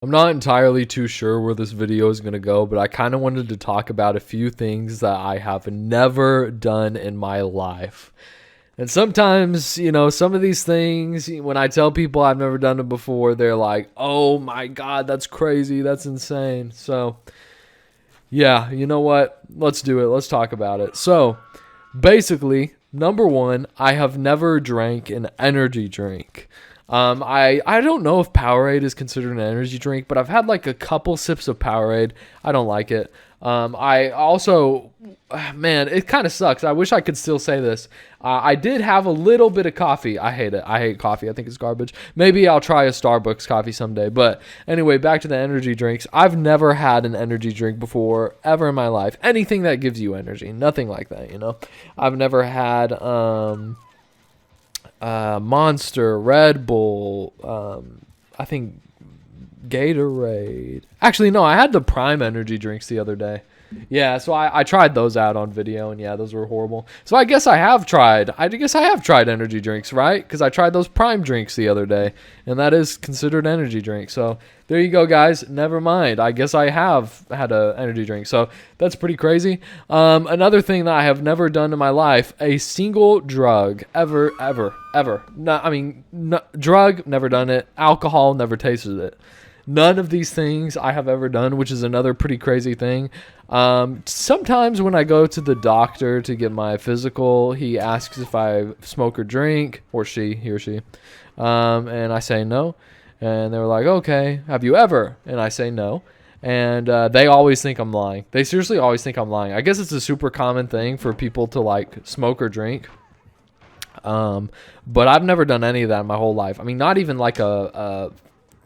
I'm not entirely too sure where this video is going to go, but I kind of wanted to talk about a few things that I have never done in my life. And sometimes, some of these things, when I tell people I've never done it before, they're like, oh my God, that's crazy. That's insane. So, yeah, you know what? Let's do it. Let's talk about it. So, basically, number one, I have never drank an energy drink. I don't know if Powerade is considered an energy drink, but I've had like a couple sips of Powerade. I don't like it. I also, man, it kind of sucks. I wish I could still say this. I did have a little bit of coffee. I hate it. I hate coffee. I think it's garbage. Maybe I'll try a Starbucks coffee someday. But anyway, back to the energy drinks. I've never had an energy drink before, ever in my life. Anything that gives you energy. Nothing like that, I've never had, Monster, Red Bull, I think Gatorade. Actually, no, I had the Prime energy drinks the other day. Yeah, so I tried those out on video, and yeah, those were horrible. So I guess I have tried energy drinks, right? Because I tried those Prime drinks the other day, and that is considered energy drink. So there you go, guys. Never mind. I guess I have had an energy drink. So that's pretty crazy. Another thing that I have never done in my life, a single drug, ever. Drug, never done it. Alcohol, never tasted it. None of these things I have ever done, which is another pretty crazy thing. Sometimes when I go to the doctor to get my physical, he asks if I smoke or drink, or he or she. And I say no. And they were like, okay, have you ever? And I say no. And they always think I'm lying. They seriously always think I'm lying. I guess it's a super common thing for people to like smoke or drink. But I've never done any of that in my whole life. I mean, not even like a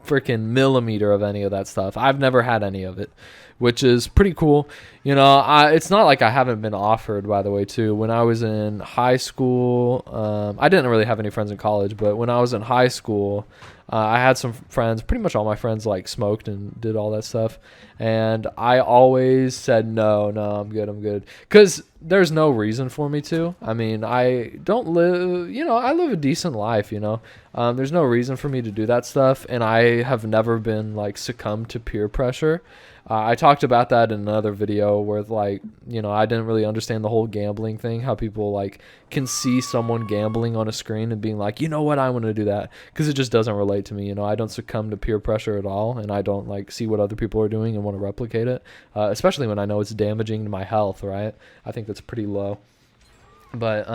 freaking millimeter of any of that stuff. I've never had any of it, which is pretty cool. It's not like I haven't been offered, by the way, too. When I was in high school, I didn't really have any friends in college, but when I was in high school, I had some friends, pretty much all my friends like smoked and did all that stuff. And I always said, no, I'm good. Because there's no reason for me to. I mean, I don't live, I live a decent life, There's no reason for me to do that stuff. And I have never been like succumbed to peer pressure. I talked about that in another video where I didn't really understand the whole gambling thing, how people like can see someone gambling on a screen and being like, you know what, I want to do that, because it just doesn't relate to me. I don't succumb to peer pressure at all, and I don't like see what other people are doing and want to replicate it, especially when I know it's damaging to my health, right? I think that's pretty low. But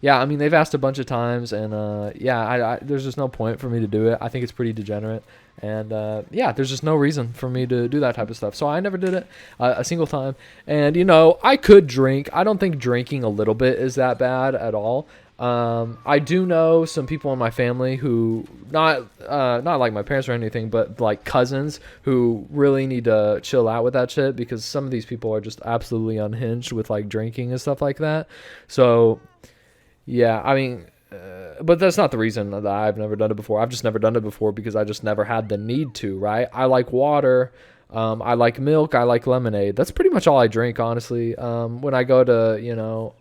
yeah, I mean, they've asked a bunch of times, and there's just no point for me to do it. I think it's pretty degenerate, and there's just no reason for me to do that type of stuff. So I never did it a single time. And I could drink. I don't think drinking a little bit is that bad at all. I do know some people in my family who not like my parents or anything, but like cousins who really need to chill out with that shit, because some of these people are just absolutely unhinged with like drinking and stuff like that. So yeah, I mean, but that's not the reason that I've never done it before. I've just never done it before because I just never had the need to, right? I like water. I like milk. I like lemonade. That's pretty much all I drink, honestly. When I go to,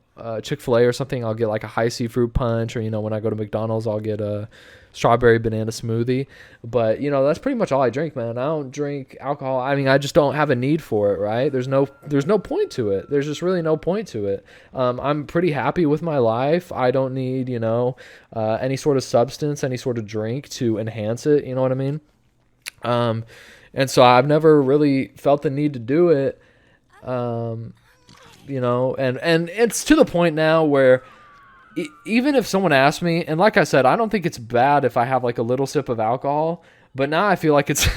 Chick-fil-A or something, I'll get like a high C fruit punch, or when I go to McDonald's, I'll get a strawberry banana smoothie. But that's pretty much all I drink, man. I don't drink alcohol. I mean, I just don't have a need for it, right? There's no point to it. There's just really no point to it. I'm pretty happy with my life. I don't need any sort of substance, any sort of drink to enhance it, you know what I mean? And so I've never really felt the need to do it. And it's to the point now where even if someone asks me, and like I said, I don't think it's bad if I have like a little sip of alcohol, but now I feel like it's,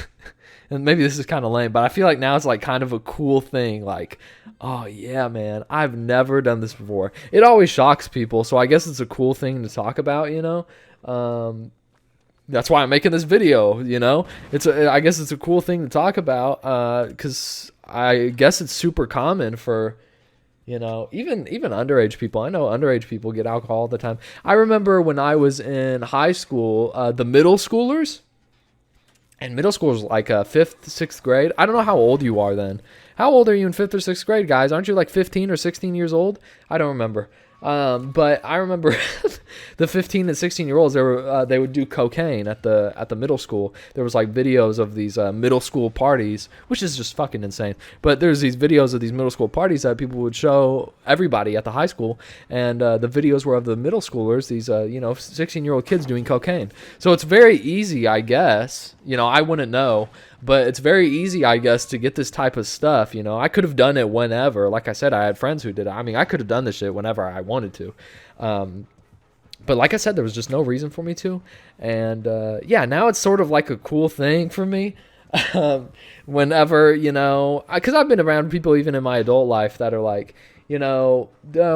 and maybe this is kind of lame, but I feel like now it's like kind of a cool thing. Like, oh yeah, man, I've never done this before. It always shocks people. So I guess it's a cool thing to talk about, that's why I'm making this video, I guess it's a cool thing to talk about, because I guess it's super common for, even underage people. I know underage people get alcohol all the time. I remember when I was in high school, the middle schoolers, and middle school is like 5th, 6th grade. I don't know how old you are then. How old are you in 5th or 6th grade, guys? Aren't you like 15 or 16 years old? I don't remember. But I remember the 15 and 16-year-olds. They would do cocaine at the middle school. There was like videos of these middle school parties, which is just fucking insane. But there's these videos of these middle school parties that people would show everybody at the high school, and the videos were of the middle schoolers, these 16-year-old kids doing cocaine. So it's very easy, I guess. I wouldn't know. But it's very easy, I guess, to get this type of stuff. I could have done it whenever. Like I said, I had friends who did it. I mean, I could have done this shit whenever I wanted to. But like I said, there was just no reason for me to. And now it's sort of like a cool thing for me. Whenever, because I've been around people even in my adult life that are like, oh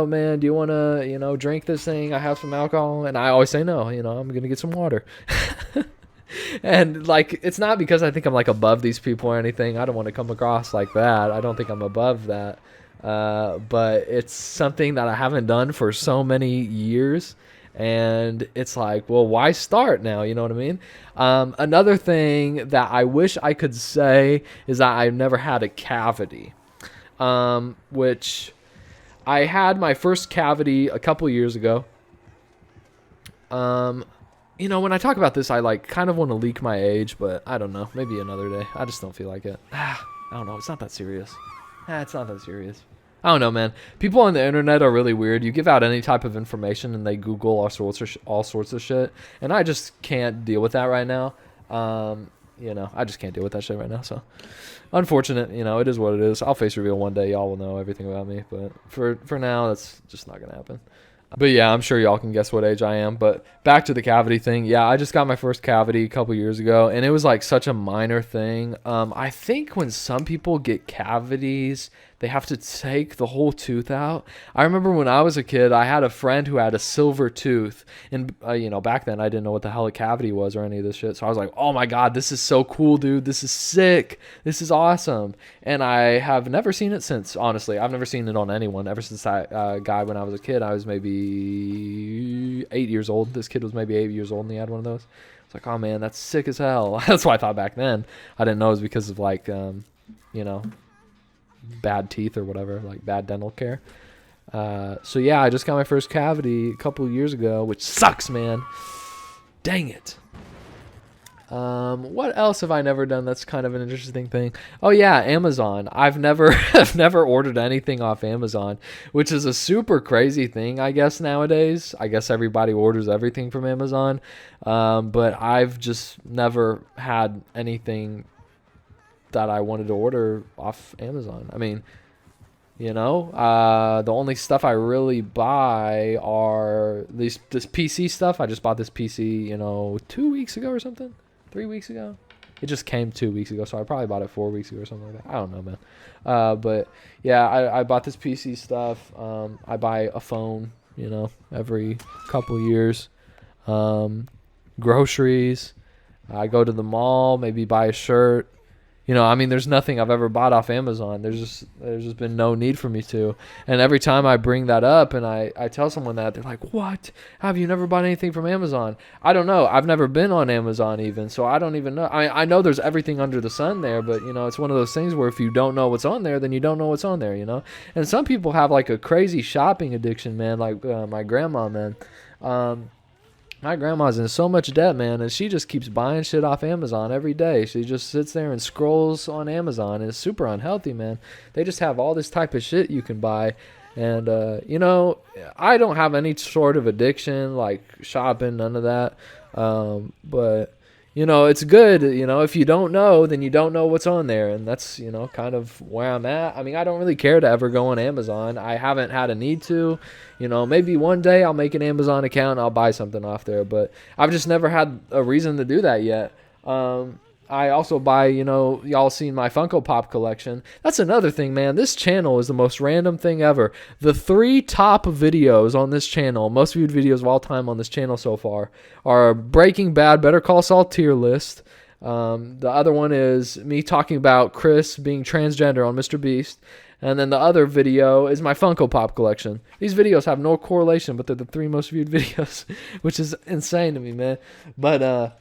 man, do you want to, drink this thing? I have some alcohol. And I always say no, I'm going to get some water. And like, it's not because I think I'm like above these people or anything. I don't want to come across like that. I don't think I'm above that. But it's something that I haven't done for so many years. And it's like, well, why start now? You know what I mean? Another thing that I wish I could say is that I've never had a cavity, which I had my first cavity a couple years ago. When I talk about this, I like kind of want to leak my age, but I don't know. Maybe another day. I just don't feel like it. I don't know. It's not that serious. It's not that serious. I don't know, man. People on the internet are really weird. You give out any type of information and they Google all sorts of shit. And I just can't deal with that right now. I just can't deal with that shit right now. So unfortunate, it is what it is. I'll face reveal one day. Y'all will know everything about me. But for now, that's just not going to happen. But yeah, I'm sure y'all can guess what age I am. But back to the cavity thing. Yeah, I just got my first cavity a couple years ago, and it was like such a minor thing. I think when some people get cavities, they have to take the whole tooth out. I remember when I was a kid, I had a friend who had a silver tooth. And, back then I didn't know what the hell a cavity was or any of this shit. So I was like, oh my God, this is so cool, dude. This is sick. This is awesome. And I have never seen it since, honestly. I've never seen it on anyone ever since that guy when I was a kid. I was maybe 8 years old. This kid was maybe 8 years old and he had one of those. It's like, oh man, that's sick as hell. That's what I thought back then. I didn't know it was because of like, bad teeth or whatever, like bad dental care. So yeah, I just got my first cavity a couple of years ago, which sucks, man. Dang it. What else have I never done that's kind of an interesting thing? Oh yeah, Amazon. I've never ordered anything off Amazon, which is a super crazy thing, I guess, nowadays. I guess everybody orders everything from Amazon. But I've just never had anything that I wanted to order off Amazon. I mean, the only stuff I really buy are this PC stuff. I just bought this PC, 2 weeks ago or something, 3 weeks ago. It just came 2 weeks ago, so I probably bought it 4 weeks ago or something like that. I don't know, man. But yeah, I bought this PC stuff. I buy a phone, every couple years. Groceries. I go to the mall, maybe buy a shirt. There's nothing I've ever bought off Amazon. There's just been no need for me to. And every time I bring that up and I tell someone that, they're like, what? Have you never bought anything from Amazon? I don't know. I've never been on Amazon even, so I don't even know. I know there's everything under the sun there, but, it's one of those things where if you don't know what's on there, then you don't know what's on there, And some people have, like, a crazy shopping addiction, man, like my grandma, man. My grandma's in so much debt, man, and she just keeps buying shit off Amazon every day. She just sits there and scrolls on Amazon, and it's super unhealthy, man. They just have all this type of shit you can buy. And, I don't have any sort of addiction, like shopping, none of that. But, it's good. If you don't know, then you don't know what's on there. And that's, kind of where I'm at. I mean, I don't really care to ever go on Amazon. I haven't had a need to. Maybe one day I'll make an Amazon account and I'll buy something off there. But I've just never had a reason to do that yet. I also buy, y'all seen my Funko Pop collection. That's another thing, man. This channel is the most random thing ever. The 3 top videos on this channel, most viewed videos of all time on this channel so far, are Breaking Bad, Better Call Saul tier list. The other one is me talking about Chris being transgender on Mr. Beast. And then the other video is my Funko Pop collection. These videos have no correlation, but they're the 3 most viewed videos, which is insane to me, man. But,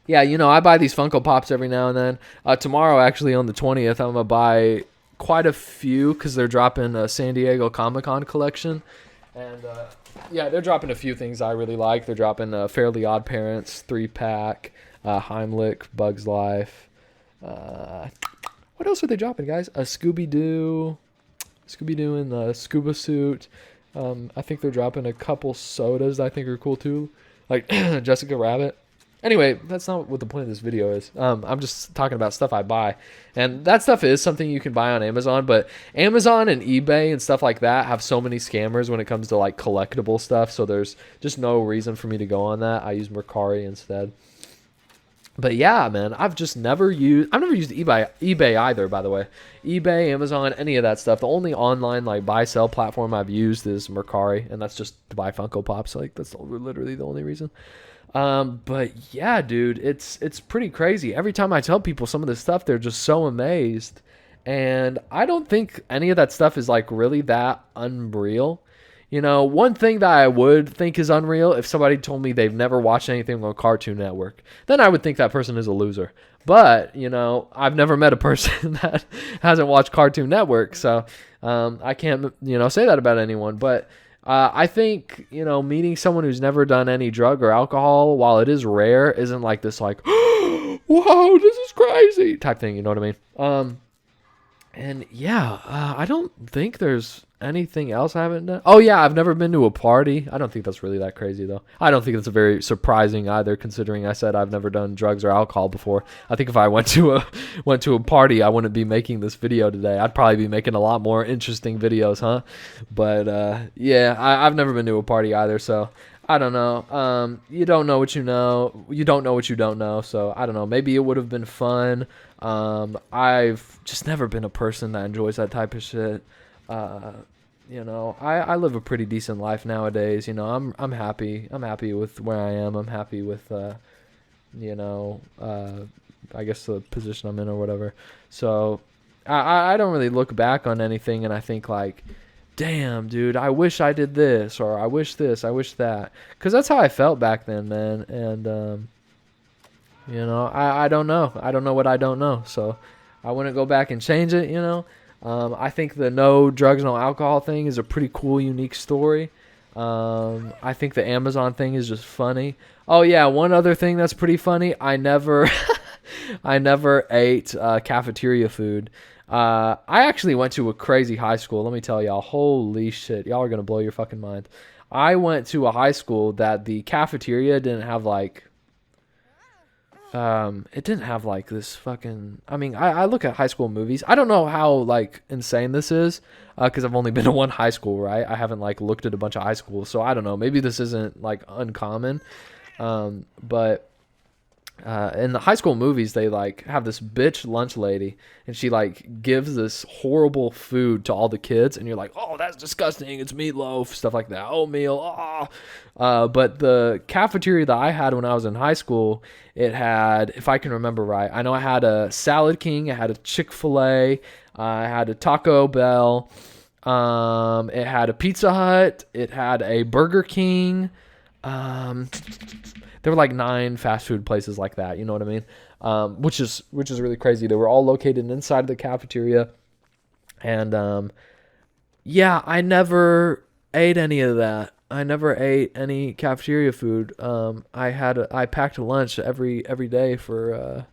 yeah, I buy these Funko Pops every now and then. Tomorrow, actually, on the 20th, I'm going to buy quite a few because they're dropping a San Diego Comic-Con collection. And yeah, they're dropping a few things I really like. They're dropping Fairly Odd Parents 3-pack, Heimlich, Bugs Life. What else are they dropping, guys? A Scooby-Doo in the scuba suit. I think they're dropping a couple sodas that I think are cool too, like Jessica Rabbit. Anyway, that's not what the point of this video is. I'm just talking about stuff I buy. And that stuff is something you can buy on Amazon, but Amazon and eBay and stuff like that have so many scammers when it comes to like collectible stuff, so there's just no reason for me to go on that. I use Mercari instead. But yeah, man, I've never used eBay either, by the way. eBay, Amazon, any of that stuff. The only online like buy sell platform I've used is Mercari, and that's just to buy Funko Pops. Like that's literally the only reason. But yeah, dude, it's pretty crazy. Every time I tell people some of this stuff, they're just so amazed. And I don't think any of that stuff is like really that unreal. You know, one thing that I would think is unreal if somebody told me they've never watched anything on Cartoon Network, then I would think that person is a loser. But, you know, I've never met a person that hasn't watched Cartoon Network, so I can't, you know, say that about anyone. But I think, you know, meeting someone who's never done any drug or alcohol, while it is rare, isn't like this like, whoa, this is crazy type thing, you know what I mean? And yeah, I don't think there's anything else I haven't done. Oh yeah, I've never been to a party. I don't think that's really that crazy though. I don't think that's very surprising either, considering I said I've never done drugs or alcohol before. I think if I went to a party, I wouldn't be making this video today. I'd probably be making a lot more interesting videos, huh? But yeah, I've never been to a party either, so I don't know. You don't know what you know. You don't know what you don't know. So I don't know. Maybe it would have been fun. I've just never been a person that enjoys that type of shit. You know, I live a pretty decent life nowadays. You know, I'm happy. I'm happy with where I am. I'm happy with you know, I guess the position I'm in or whatever. So I don't really look back on anything and I think like, damn, dude, I wish I did this, or I wish this, I wish that. Because that's how I felt back then, man. And, you know, I don't know. I don't know what I don't know. So I wouldn't go back and change it, you know. I think the no drugs, no alcohol thing is a pretty cool, unique story. I think the Amazon thing is just funny. Oh, yeah, one other thing that's pretty funny. I never ate cafeteria food. I actually went to a crazy high school. Let me tell y'all. Holy shit. Y'all are going to blow your fucking mind. I went to a high school that the cafeteria didn't have like... it didn't have like this fucking... I mean, I look at high school movies. I don't know how like insane this is because I've only been to one high school, right? I haven't like looked at a bunch of high schools. So I don't know. Maybe this isn't like uncommon. But... in the high school movies, they like have this bitch lunch lady and she like gives this horrible food to all the kids and you're like, oh, that's disgusting, it's meatloaf, stuff like that, oatmeal. But the cafeteria that I had when I was in high school, it had, if I can remember right, I know I had a Salad King, I had a Chick-fil-A, I had a Taco Bell, it had a Pizza Hut, it had a Burger King. There were like 9 fast food places like that, you know what I mean? Which is really crazy. They were all located inside the cafeteria. And yeah, I never ate any of that. I never ate any cafeteria food. I packed a lunch every day for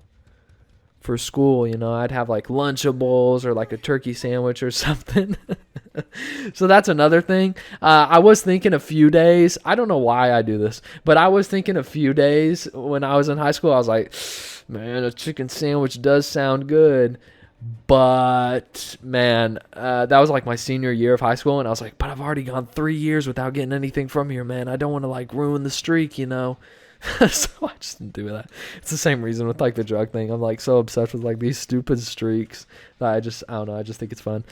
school, you know. I'd have like Lunchables or like a turkey sandwich or something. So that's another thing. I was thinking a few days, I don't know why I do this, but I was thinking a few days when I was in high school, I was like, man, a chicken sandwich does sound good. But man, that was like my senior year of high school, and I was like, but I've already gone 3 years without getting anything from here, man. I don't want to like ruin the streak, you know. So I just didn't do that. It's the same reason with like the drug thing. I'm like so obsessed with like these stupid streaks that I don't know. I just think it's fun.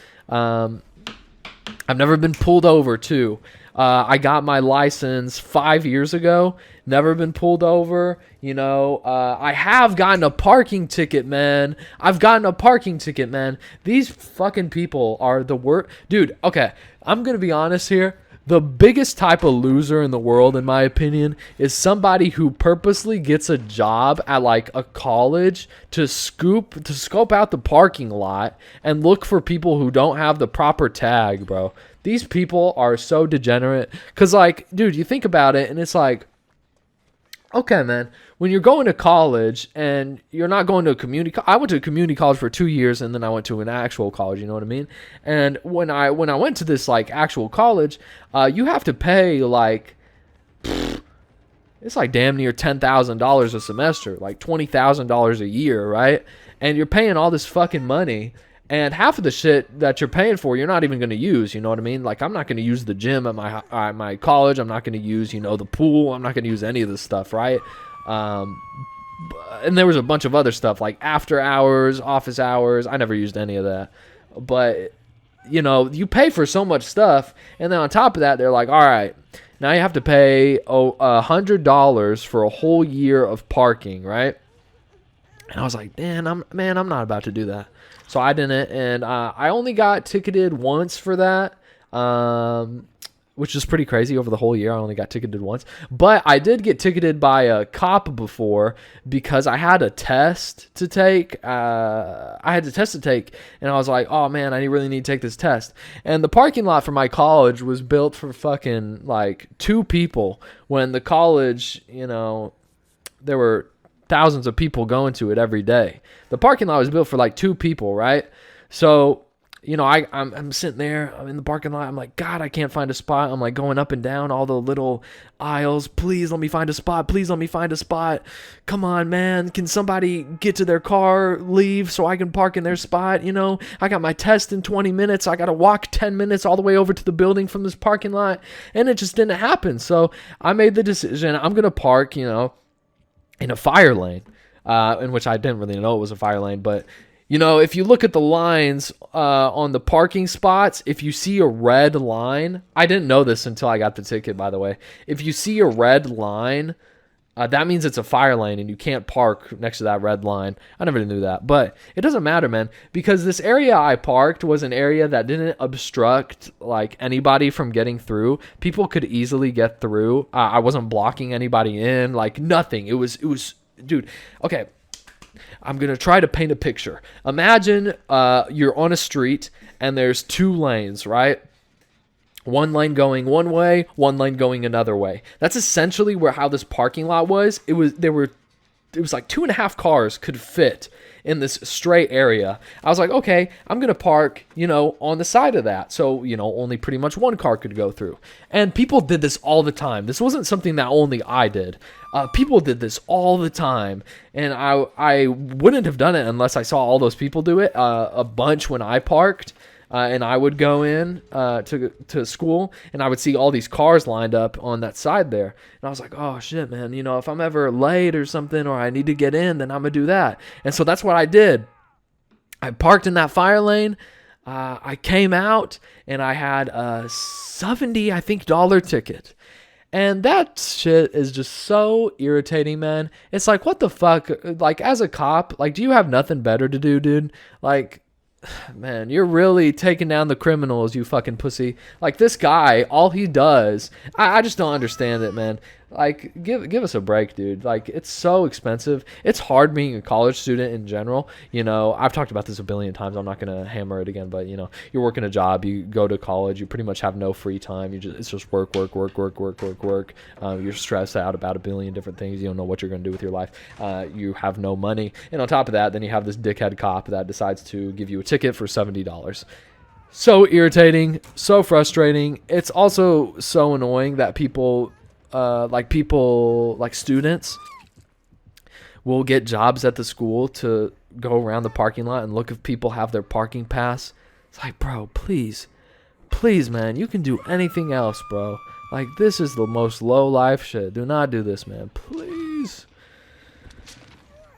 I've never been pulled over too. I got my license 5 years ago. Never been pulled over. You know, I have gotten a parking ticket, man. I've gotten a parking ticket, man. These fucking people are the worst. Dude, okay. I'm going to be honest here. The biggest type of loser in the world, in my opinion, is somebody who purposely gets a job at like a college to scope out the parking lot and look for people who don't have the proper tag, bro. These people are so degenerate. Cause like, dude, you think about it and it's like, okay, man, when you're going to college and you're not going to a I went to a community college for 2 years and then I went to an actual college, you know what I mean? And when I went to this like actual college, you have to pay like, it's like damn near $10,000 a semester, like $20,000 a year, right? And you're paying all this fucking money. And half of the shit that you're paying for, you're not even going to use. You know what I mean? Like, I'm not going to use the gym at my college. I'm not going to use, the pool. I'm not going to use any of this stuff, right? And there was a bunch of other stuff, like after hours, office hours. I never used any of that. But, you pay for so much stuff. And then on top of that, they're like, all right, now you have to pay $100 for a whole year of parking, right? And I was like, I'm not about to do that. So I didn't, and I only got ticketed once for that, which is pretty crazy. Over the whole year, I only got ticketed once. But I did get ticketed by a cop before because I had a test to take. And I was like, oh, man, I really need to take this test. And the parking lot for my college was built for fucking, like, 2 people when the college, there were thousands of people going to it every day. The parking lot was built for like 2 people, right? So, I'm sitting there, I'm in the parking lot, I'm like, God, I can't find a spot. I'm like going up and down all the little aisles. Please let me find a spot. Please let me find a spot. Come on, man. Can somebody get to their car, leave so I can park in their spot? I got my test in 20 minutes. I got to walk 10 minutes all the way over to the building from this parking lot. And it just didn't happen. So I made the decision. I'm going to park, in a fire lane, in which I didn't really know it was a fire lane. But, if you look at the lines on the parking spots, if you see a red line, I didn't know this until I got the ticket, by the way. If you see a red line, that means it's a fire lane and you can't park next to that red line. I never knew that, but it doesn't matter, man, because this area I parked was an area that didn't obstruct like anybody from getting through. People could easily get through. I wasn't blocking anybody in, like nothing. It was, dude. Okay. I'm going to try to paint a picture. Imagine you're on a street and there's 2 lanes, right? One lane going one way, one lane going another way. That's essentially how this parking lot was. It was like 2.5 cars could fit in this straight area. I was like, okay, I'm going to park, on the side of that. So, only pretty much 1 car could go through. And people did this all the time. This wasn't something that only I did. People did this all the time. And I wouldn't have done it unless I saw all those people do it a bunch when I parked. And I would go in to school, and I would see all these cars lined up on that side there. And I was like, oh, shit, man. If I'm ever late or something or I need to get in, then I'm going to do that. And so that's what I did. I parked in that fire lane. I came out, and I had a $70, I think, ticket. And that shit is just so irritating, man. It's like, what the fuck? Like, as a cop, like, do you have nothing better to do, dude? Like, man, you're really taking down the criminals, you fucking pussy. Like, this guy, all he does, I just don't understand it, man. Like, give us a break, dude. Like, it's so expensive. It's hard being a college student in general. I've talked about this a billion times. I'm not going to hammer it again, but, you're working a job, you go to college, you pretty much have no free time. It's just work. You're stressed out about a billion different things. You don't know what you're going to do with your life. You have no money. And on top of that, then you have this dickhead cop that decides to give you a ticket for $70. So irritating, so frustrating. It's also so annoying that people like students will get jobs at the school to go around the parking lot and look if people have their parking pass. It's like, bro, please, man, you can do anything else, bro. Like, this is the most low life shit. Do not do this, man, please.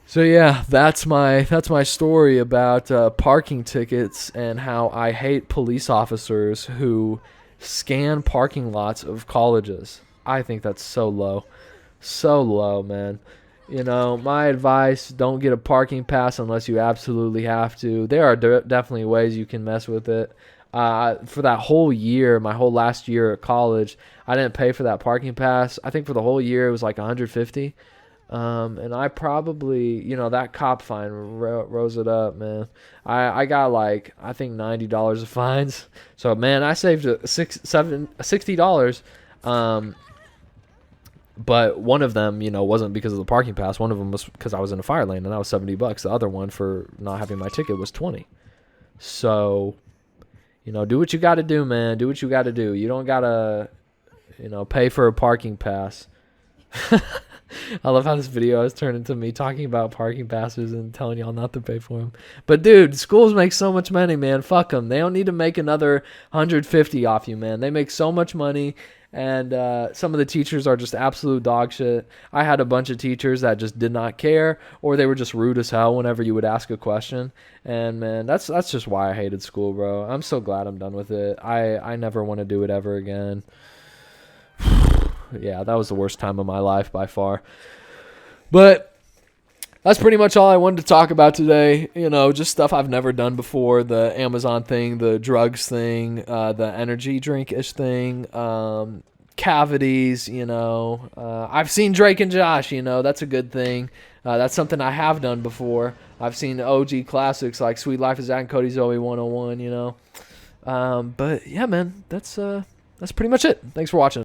So yeah, that's my story about parking tickets and how I hate police officers who scan parking lots of colleges. I think that's so low, man. My advice, don't get a parking pass unless you absolutely have to. There are definitely ways you can mess with it. For that whole year, my whole last year at college, I didn't pay for that parking pass. I think for the whole year it was like 150. And I probably, that cop fine rose it up, man. I got like, I think $90 of fines. So man, I saved $60. But one of them, wasn't because of the parking pass. One of them was because I was in a fire lane, and that was $70. The other one for not having my ticket was 20. So, do what you got to do, man. Do what you got to do. You don't gotta, pay for a parking pass. I love how this video has turned into me talking about parking passes and telling y'all not to pay for them. But dude, schools make so much money, man. Fuck them. They don't need to make another 150 off you, man. They make so much money, and some of the teachers are just absolute dog shit. I had a bunch of teachers that just did not care, or they were just rude as hell whenever you would ask a question. And man, that's just why I hated school, bro. I'm so glad I'm done with it. I never want to do it ever again. Yeah, that was the worst time of my life by far. But that's pretty much all I wanted to talk about today. Just stuff I've never done before. The Amazon thing, the drugs thing, the energy drink-ish thing, cavities, I've seen Drake and Josh, that's a good thing. That's something I have done before. I've seen OG classics like Sweet Life of Zach and Cody Zoe 101, But yeah, man, that's pretty much it. Thanks for watching.